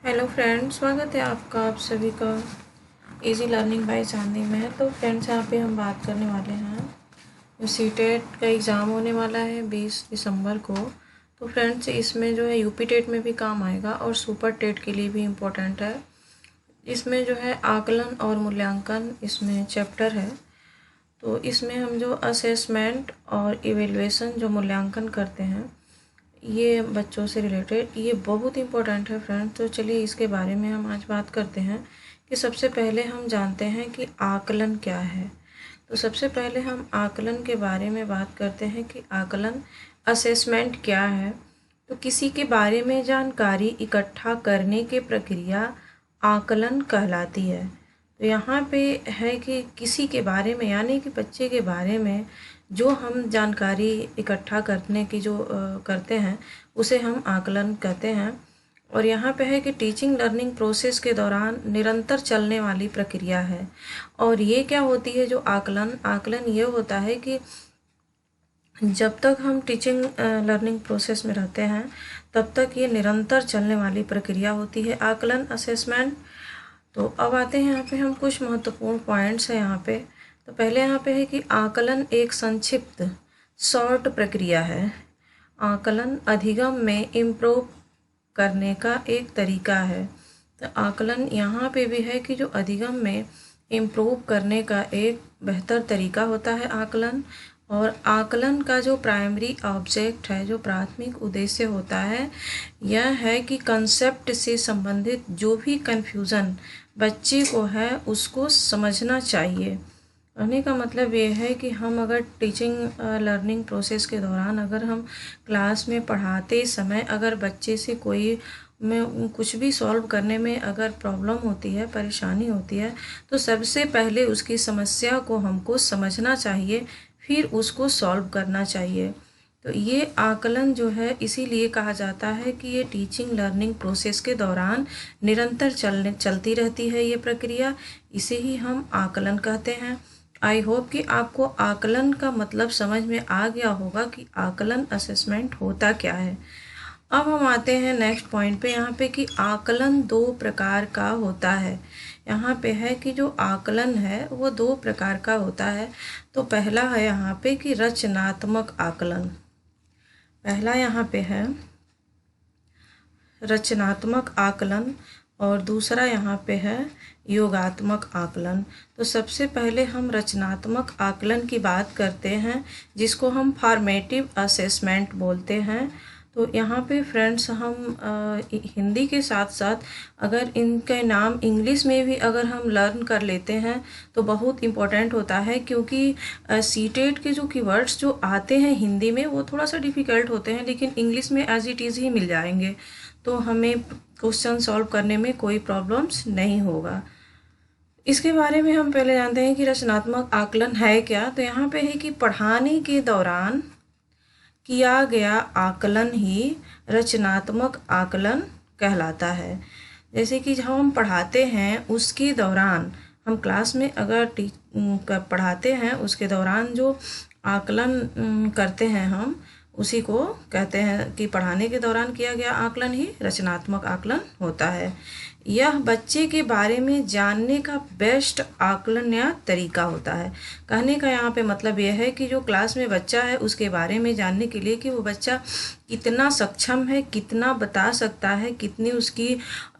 Hello friends, स्वागत है आपका आप सभी का इजी लर्निंग बाय चांदनी में। तो फ्रेंड्स, यहाँ पे हम बात करने वाले हैं जो सीटेट का एग्ज़ाम होने वाला है 20 दिसंबर को। तो फ्रेंड्स, इसमें जो है यूपी टेट में भी काम आएगा और सुपर टेट के लिए भी इम्पोर्टेंट है। इसमें जो है आकलन और मूल्यांकन इसमें चैप्टर है। तो इसमें हम जो असेसमेंट और इवेलुएशन जो मूल्यांकन करते हैं ये बच्चों से रिलेटेड ये बहुत इम्पोर्टेंट है फ्रेंड। तो चलिए इसके बारे में हम आज बात करते हैं कि सबसे पहले हम जानते हैं कि आकलन क्या है। तो सबसे पहले हम आकलन के बारे में बात करते हैं कि आकलन असेसमेंट क्या है। तो किसी के बारे में जानकारी इकट्ठा करने की प्रक्रिया आकलन कहलाती है। तो यहाँ पे है कि किसी के बारे में यानी कि बच्चे के बारे में जो हम जानकारी इकट्ठा करने की जो करते हैं उसे हम आकलन कहते हैं। और यहाँ पे है कि टीचिंग लर्निंग प्रोसेस के दौरान निरंतर चलने वाली प्रक्रिया है। और ये क्या होती है जो आकलन ये होता है कि जब तक हम टीचिंग लर्निंग प्रोसेस में रहते हैं तब तक ये निरंतर चलने वाली प्रक्रिया होती है आकलन असेसमेंट। तो अब आते हैं यहाँ पे हम कुछ महत्वपूर्ण पॉइंट्स हैं यहाँ पे। तो पहले यहाँ पे है कि आकलन एक संक्षिप्त शॉर्ट प्रक्रिया है। आकलन अधिगम में इम्प्रूव करने का एक तरीका है। तो आकलन यहाँ पे भी है कि जो अधिगम में इम्प्रूव करने का एक बेहतर तरीका होता है आकलन। और आकलन का जो प्राइमरी ऑब्जेक्ट है, जो प्राथमिक उद्देश्य होता है, यह है कि कंसेप्ट से संबंधित जो भी कन्फ्यूज़न बच्चे को है उसको समझना चाहिए। कहने का मतलब ये है कि हम अगर टीचिंग लर्निंग प्रोसेस के दौरान अगर हम क्लास में पढ़ाते समय अगर बच्चे से कोई में कुछ भी सॉल्व करने में अगर प्रॉब्लम होती है, परेशानी होती है, तो सबसे पहले उसकी समस्या को हमको समझना चाहिए, फिर उसको सॉल्व करना चाहिए। तो ये आकलन जो है इसीलिए कहा जाता है कि ये टीचिंग लर्निंग प्रोसेस के दौरान निरंतर चलती रहती है ये प्रक्रिया, इसे ही हम आकलन कहते हैं। आई होप कि आपको आकलन का मतलब समझ में आ गया होगा कि आकलन असेसमेंट होता क्या है। अब हम आते हैं नेक्स्ट पॉइंट पे यहाँ पे कि आकलन दो प्रकार का होता है। यहाँ पे है कि जो आकलन है वो दो प्रकार का होता है। तो पहला है यहाँ पे कि रचनात्मक आकलन। पहला यहाँ पे है रचनात्मक आकलन और दूसरा यहाँ पे है योगात्मक आकलन। तो सबसे पहले हम रचनात्मक आकलन की बात करते हैं जिसको हम फॉर्मेटिव असेसमेंट बोलते हैं। तो यहाँ पे फ्रेंड्स हम हिंदी के साथ साथ अगर इनके नाम इंग्लिश में भी अगर हम लर्न कर लेते हैं तो बहुत इम्पोर्टेंट होता है, क्योंकि सीटेट के जो कीवर्ड्स जो आते हैं हिंदी में वो थोड़ा सा डिफ़िकल्ट होते हैं, लेकिन इंग्लिश में एज इट इज़ ही मिल जाएंगे। तो हमें क्वेश्चन सॉल्व करने में कोई प्रॉब्लम्स नहीं होगा। इसके बारे में हम पहले जानते हैं कि रचनात्मक आकलन है क्या। तो यहाँ पे है कि पढ़ाने के दौरान किया गया आकलन ही रचनात्मक आकलन कहलाता है। जैसे कि जब हम पढ़ाते हैं उसके दौरान हम क्लास में अगर पढ़ाते हैं उसके दौरान जो आकलन करते हैं हम उसी को कहते हैं कि पढ़ाने के दौरान किया गया आकलन ही रचनात्मक आकलन होता है। यह बच्चे के बारे में जानने का बेस्ट आकलन या तरीका होता है। कहने का यहाँ पे मतलब यह है कि जो क्लास में बच्चा है उसके बारे में जानने के लिए कि वो बच्चा कितना सक्षम है, कितना बता सकता है, कितनी उसकी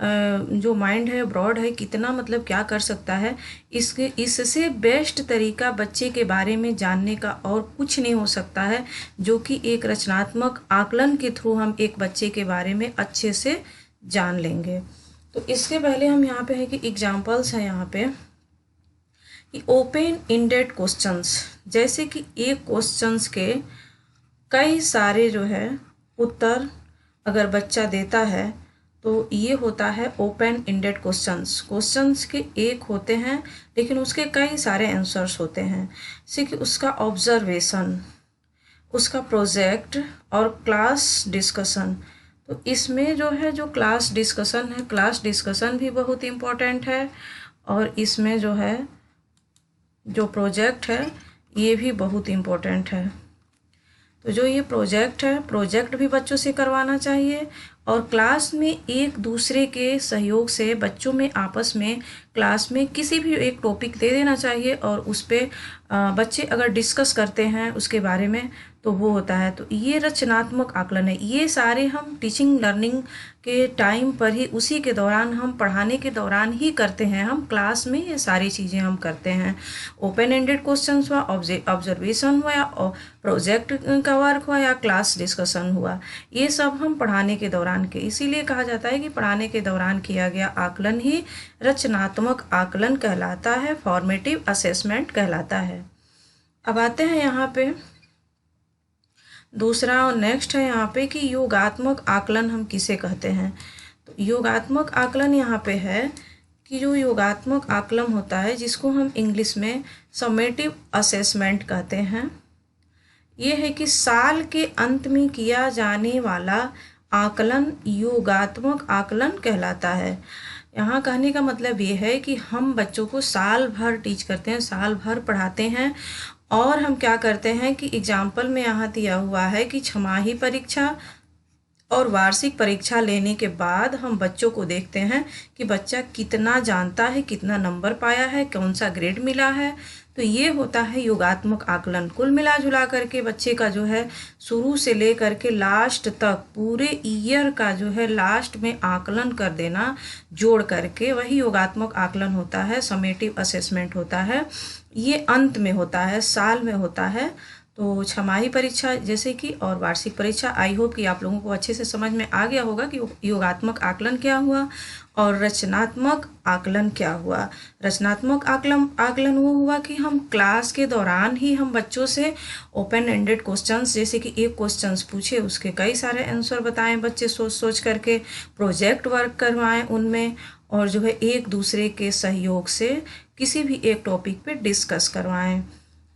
जो माइंड है ब्रॉड है, कितना मतलब क्या कर सकता है, इससे बेस्ट तरीका बच्चे के बारे में जानने का और कुछ नहीं हो सकता है, जो कि एक रचनात्मक आकलन के थ्रू हम एक बच्चे के बारे में अच्छे से जान लेंगे। तो इसके पहले हम यहाँ पे है कि एग्जाम्पल्स हैं यहाँ पे कि ओपन इंडेड क्वेश्चंस, जैसे कि एक क्वेश्चंस के कई सारे जो है उत्तर अगर बच्चा देता है तो ये होता है ओपन इंडेड क्वेश्चंस। क्वेश्चंस के एक होते हैं लेकिन उसके कई सारे आंसर्स होते हैं, जैसे कि उसका ऑब्जर्वेशन, उसका प्रोजेक्ट और क्लास डिस्कशन। तो इसमें जो है जो क्लास डिस्कशन है, क्लास डिस्कशन भी बहुत इम्पोर्टेंट है, और इसमें जो है जो प्रोजेक्ट है ये भी बहुत इम्पोर्टेंट है। तो जो ये प्रोजेक्ट है, प्रोजेक्ट भी बच्चों से करवाना चाहिए और क्लास में एक दूसरे के सहयोग से बच्चों में आपस में क्लास में किसी भी एक टॉपिक दे देना चाहिए और उस पर बच्चे अगर डिस्कस करते हैं उसके बारे में तो वो होता है। तो ये रचनात्मक आकलन है। ये सारे हम टीचिंग लर्निंग के टाइम पर ही, उसी के दौरान, हम पढ़ाने के दौरान ही करते हैं। हम क्लास में ये सारी चीज़ें हम करते हैं। ओपन एंडेड क्वेश्चंस हुआ, ऑब्जर्वेशन हुआ, या प्रोजेक्ट का वर्क हुआ, या क्लास डिस्कशन हुआ, ये सब हम पढ़ाने के दौरान के, इसीलिए कहा जाता है कि पढ़ाने के दौरान किया गया आकलन ही रचनात्मक आकलन कहलाता है, फॉर्मेटिव असेसमेंट कहलाता है। अब आते हैं यहाँ पे दूसरा और नेक्स्ट है यहाँ पे कि योगात्मक आकलन हम किसे कहते हैं। तो योगात्मक आकलन यहाँ पे है कि जो योगात्मक आकलन होता है, जिसको हम इंग्लिश में समेटिव असेसमेंट कहते हैं, ये है कि साल के अंत में किया जाने वाला आकलन योगात्मक आकलन कहलाता है। यहाँ कहने का मतलब ये है कि हम बच्चों को साल भर टीच करते हैं, साल भर पढ़ाते हैं, और हम क्या करते हैं कि एग्जाम्पल में यहाँ दिया हुआ है कि छमाही परीक्षा और वार्षिक परीक्षा लेने के बाद हम बच्चों को देखते हैं कि बच्चा कितना जानता है, कितना नंबर पाया है, कौन सा ग्रेड मिला है। तो ये होता है योगात्मक आकलन। कुल मिला जुला करके बच्चे का जो है शुरू से ले करके लास्ट तक पूरे ईयर का जो है लास्ट में आकलन कर देना जोड़ करके, वही योगात्मक आकलन होता है, समेटिव असेसमेंट होता है। ये अंत में होता है, साल में होता है। तो छमाही परीक्षा जैसे कि और वार्षिक परीक्षा, आई होप कि आप लोगों को अच्छे से समझ में आ गया होगा कि योगात्मक आकलन क्या हुआ और रचनात्मक आकलन क्या हुआ। रचनात्मक आकलन वो हुआ कि हम क्लास के दौरान ही हम बच्चों से ओपन एंडेड क्वेश्चंस, जैसे कि एक क्वेश्चंस पूछे उसके कई सारे आंसर बताएं, बच्चे सोच सोच करके प्रोजेक्ट वर्क करवाएं उनमें, और जो है एक दूसरे के सहयोग से किसी भी एक टॉपिक पे डिस्कस करवाएं।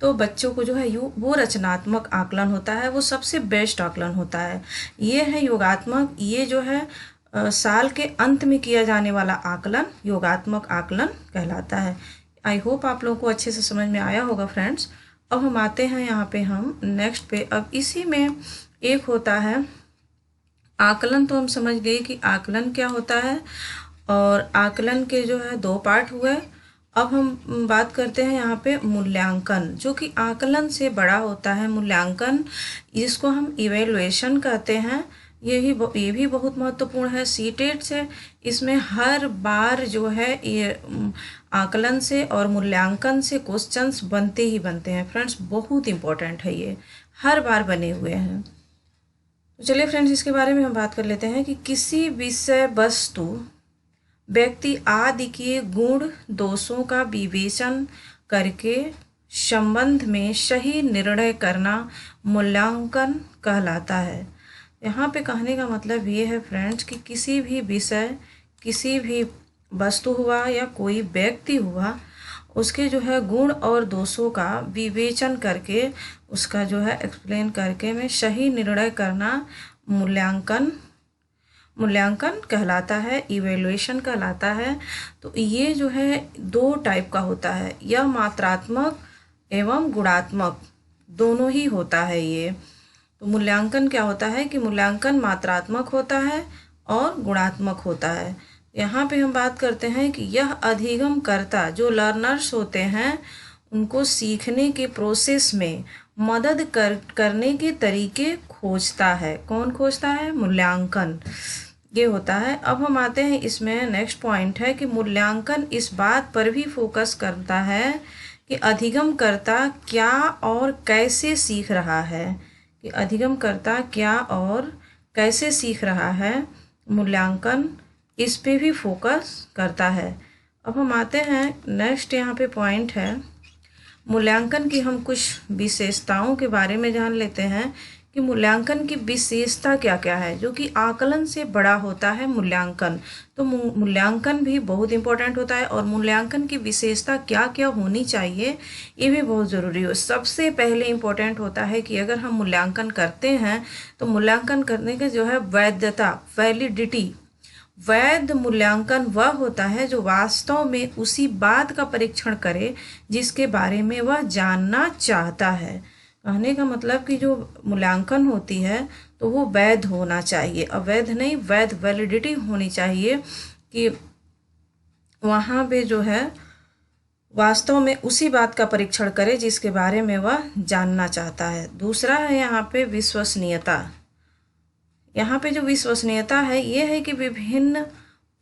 तो बच्चों को जो है वो रचनात्मक आकलन होता है, वो सबसे बेस्ट आकलन होता है। ये है योगात्मक, ये जो है साल के अंत में किया जाने वाला आकलन योगात्मक आकलन कहलाता है। आई होप आप लोगों को अच्छे से समझ में आया होगा फ्रेंड्स। अब हम आते हैं यहाँ पे हम नेक्स्ट पे। अब इसी में एक होता है आकलन, तो हम समझ गए कि आकलन क्या होता है, और आकलन के जो है दो पार्ट हुए। अब हम बात करते हैं यहाँ पे मूल्यांकन, जो कि आकलन से बड़ा होता है। मूल्यांकन, जिसको हम इवेलुएशन कहते हैं, ये भी बहुत महत्वपूर्ण है। सीटेट से इसमें हर बार जो है ये आकलन से और मूल्यांकन से क्वेश्चंस बनते ही बनते हैं फ्रेंड्स, बहुत इंपॉर्टेंट है, ये हर बार बने हुए हैं। तो चलिए फ्रेंड्स, इसके बारे में हम बात कर लेते हैं कि किसी विषय वस्तु व्यक्ति आदि के गुण दोषों का विवेचन करके संबंध में सही निर्णय करना मूल्यांकन कहलाता है। यहाँ पे कहने का मतलब ये है फ्रेंड्स कि किसी भी विषय, किसी भी वस्तु हुआ या कोई व्यक्ति हुआ, उसके जो है गुण और दोषों का विवेचन करके उसका जो है एक्सप्लेन करके में सही निर्णय करना मूल्यांकन कहलाता है, इवेल्युएशन कहलाता है। तो ये जो है दो टाइप का होता है, यह मात्रात्मक एवं गुणात्मक दोनों ही होता है ये। तो मूल्यांकन क्या होता है कि मूल्यांकन मात्रात्मक होता है और गुणात्मक होता है। यहाँ पे हम बात करते हैं कि यह अधिगमकर्ता जो लर्नर्स होते हैं उनको सीखने के प्रोसेस में मदद करने के तरीके खोजता है। कौन खोजता है? मूल्यांकन, ये होता है। अब हम आते हैं इसमें नेक्स्ट पॉइंट है कि मूल्यांकन इस बात पर भी फोकस करता है कि अधिगमकर्ता क्या और कैसे सीख रहा है, कि अधिगमकर्ता क्या और कैसे सीख रहा है, मूल्यांकन इस पे भी फोकस करता है। अब हम आते हैं नेक्स्ट, यहाँ पे पॉइंट है मूल्यांकन की। हम कुछ विशेषताओं के बारे में जान लेते हैं कि मूल्यांकन की विशेषता क्या क्या है, जो कि आकलन से बड़ा होता है मूल्यांकन। तो मूल्यांकन भी बहुत इंपॉर्टेंट होता है, और मूल्यांकन की विशेषता क्या क्या होनी चाहिए ये भी बहुत ज़रूरी हो। सबसे पहले इम्पोर्टेंट होता है कि अगर हम मूल्यांकन करते हैं तो मूल्यांकन करने के जो है वैधता, वैलिडिटी। वैध मूल्यांकन वह होता है जो वास्तव में उसी बात का परीक्षण करे जिसके बारे में वह जानना चाहता है। कहने का मतलब कि जो मूल्यांकन होती है तो वो वैध होना चाहिए, अवैध नहीं, वैध, वैलिडिटी होनी चाहिए कि वहाँ पे जो है वास्तव में उसी बात का परीक्षण करे जिसके बारे में वह जानना चाहता है। दूसरा है यहाँ पे विश्वसनीयता। यहाँ पे जो विश्वसनीयता है ये है कि विभिन्न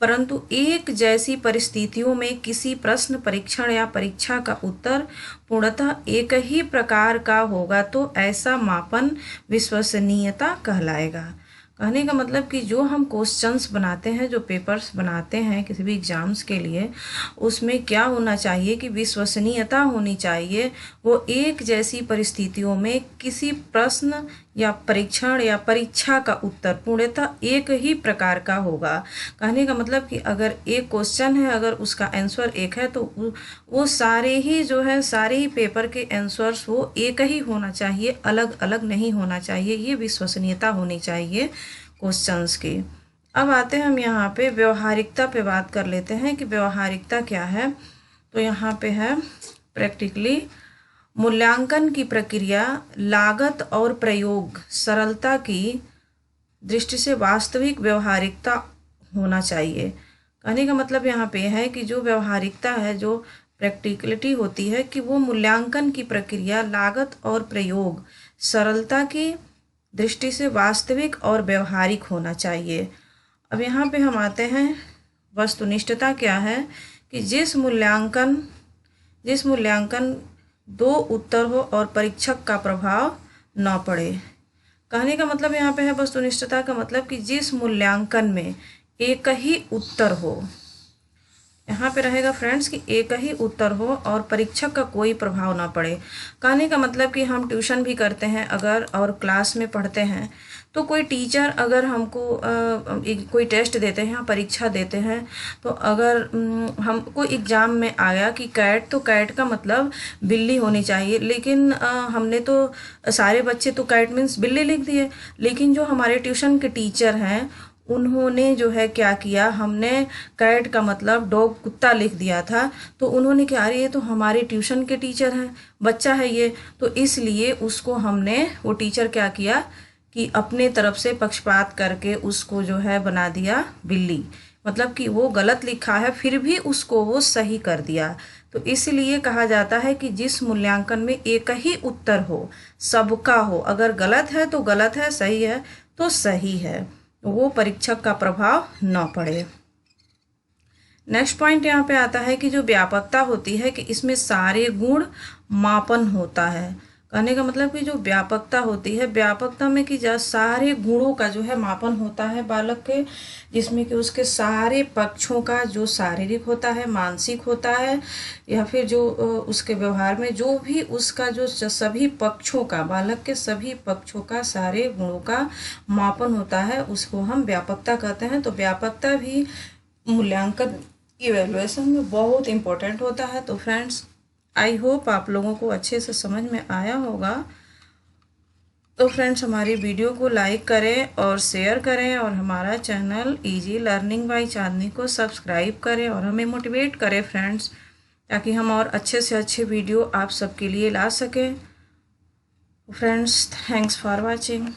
परंतु एक जैसी परिस्थितियों में किसी प्रश्न, परीक्षण या परीक्षा का उत्तर पूर्णतः एक ही प्रकार का होगा तो ऐसा मापन विश्वसनीयता कहलाएगा। कहने का मतलब कि जो हम क्वेश्चंस बनाते हैं, जो पेपर्स बनाते हैं किसी भी एग्ज़ाम्स के लिए, उसमें क्या होना चाहिए कि विश्वसनीयता होनी चाहिए। वो एक जैसी परिस्थितियों में किसी प्रश्न या परीक्षण या परीक्षा का उत्तर पूर्णतः एक ही प्रकार का होगा। कहने का मतलब कि अगर एक क्वेश्चन है, अगर उसका आंसर एक है तो वो सारे ही जो है, सारे ही पेपर के आंसर्स वो एक ही होना चाहिए, अलग अलग नहीं होना चाहिए। ये विश्वसनीयता होनी चाहिए क्वेश्चंस की। अब आते हैं हम यहाँ पे व्यवहारिकता पे बात कर लेते हैं कि व्यवहारिकता क्या है। तो यहाँ पे है प्रैक्टिकली मूल्यांकन की प्रक्रिया, लागत और प्रयोग, सरलता की दृष्टि से वास्तविक व्यवहारिकता होना चाहिए। कहने का मतलब यहाँ पे है कि जो व्यवहारिकता है, जो प्रैक्टिकलिटी होती है कि वो मूल्यांकन की प्रक्रिया, लागत और प्रयोग, सरलता की दृष्टि से वास्तविक और व्यवहारिक होना चाहिए। अब यहाँ पे हम आते हैं वस्तुनिष्ठता क्या है कि जिस मूल्यांकन दो उत्तर हो और परीक्षक का प्रभाव न पड़े। कहने का मतलब यहाँ पे है वस्तुनिष्ठता का मतलब कि जिस मूल्यांकन में एक ही उत्तर हो, यहाँ पे रहेगा फ्रेंड्स कि एक ही उत्तर हो और परीक्षक का कोई प्रभाव ना पड़े। कहने का मतलब कि हम ट्यूशन भी करते हैं अगर और क्लास में पढ़ते हैं तो कोई टीचर अगर हमको कोई टेस्ट देते हैं, परीक्षा देते हैं, तो अगर हमको एग्ज़ाम में आया कि कैट, तो कैट का मतलब बिल्ली होनी चाहिए, लेकिन हमने तो सारे बच्चे तो कैट मीन्स बिल्ली लिख दिए, लेकिन जो हमारे ट्यूशन के टीचर हैं उन्होंने जो है क्या किया, हमने कैट का मतलब डॉग, कुत्ता लिख दिया था, तो उन्होंने क्या, अरे ये तो हमारे ट्यूशन के टीचर हैं, बच्चा है ये, तो इसलिए उसको हमने, वो टीचर क्या किया कि अपने तरफ से पक्षपात करके उसको जो है बना दिया बिल्ली। मतलब कि वो गलत लिखा है फिर भी उसको वो सही कर दिया। तो इसलिए कहा जाता है कि जिस मूल्यांकन में एक ही उत्तर हो, सबका हो, अगर गलत है तो गलत है, सही है तो सही है, वो परीक्षक का प्रभाव न पड़े। नेक्स्ट पॉइंट यहाँ पे आता है कि जो व्यापकता होती है कि इसमें सारे गुण मापन होता है। कहने का मतलब कि जो व्यापकता होती है, व्यापकता में कि सारे गुणों का जो है मापन होता है बालक के, जिसमें कि उसके सारे पक्षों का, जो शारीरिक होता है, मानसिक होता है, या फिर जो उसके व्यवहार में जो भी उसका जो सभी पक्षों का, बालक के सभी पक्षों का, सारे गुणों का मापन होता है, उसको हम व्यापकता कहते हैं। तो व्यापकता भी मूल्यांकन इवैल्यूएशन में बहुत इम्पोर्टेंट होता है। तो फ्रेंड्स, आई होप आप लोगों को अच्छे से समझ में आया होगा। तो फ्रेंड्स, हमारी वीडियो को लाइक करें और शेयर करें और हमारा चैनल इजी लर्निंग बाय चांदनी को सब्सक्राइब करें और हमें मोटिवेट करें फ्रेंड्स, ताकि हम और अच्छे से अच्छे वीडियो आप सबके लिए ला सकें। Friends, thanks for watching.